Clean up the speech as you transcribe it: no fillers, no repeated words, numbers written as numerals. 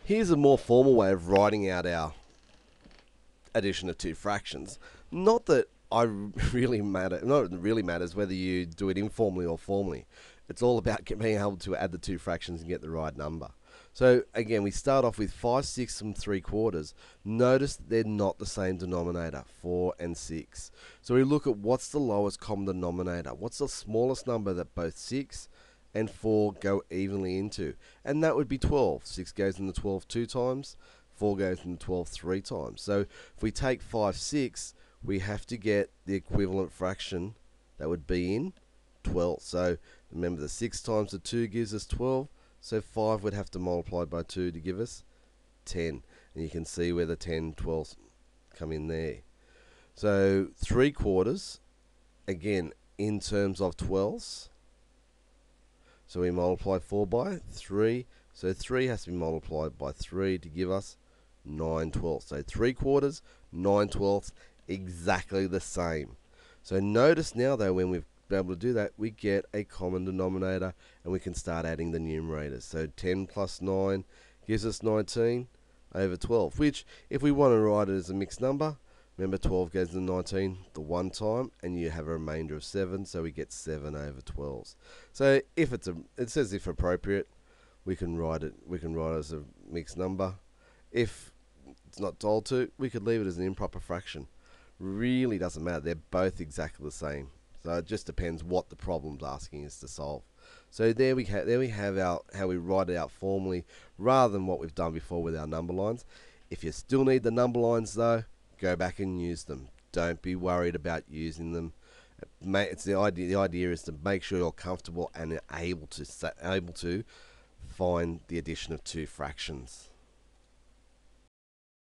Here's a more formal way of writing out our addition of two fractions. Not that I really matter. Not that it really matters whether you do it informally or formally. It's all about being able to add the two fractions and get the right number. So again, we start off with 5 6 and 3/4. Notice that they're not the same denominator, 4 and 6. So we look at what's the lowest common denominator. What's the smallest number that both 6 and 4 go evenly into? And that would be 12. 6 goes into 12 two times. 4 goes into 12 three times. So if we take 5 6, we have to get the equivalent fraction that would be in 12. So remember, the 6 times the 2 gives us 12. So 5 would have to multiply by 2 to give us 10. And you can see where the 10, 12 come in there. So 3/4, again, in terms of 12s. So we multiply 4 by 3. So 3 has to be multiplied by 3 to give us 9/12. So 3/4, 9/12, exactly the same. So notice now though, when we've been able to do that, we get a common denominator and we can start adding the numerators. So 10 plus 9 gives us 19 over 12, which if we want to write it as a mixed number, remember 12 goes into 19 the one time and you have a remainder of 7, so we get 7 over 12. So if it says if appropriate, we can write it as a mixed number. If it's not told to, we could leave it as an improper fraction. Really doesn't matter. They're both exactly the same. So it just depends what the problem's asking us to solve. So there we have how we write it out formally, rather than what we've done before with our number lines. If you still need the number lines though, go back and use them. Don't be worried about using them. It's the idea. The idea is to make sure you're comfortable and able to find the addition of two fractions.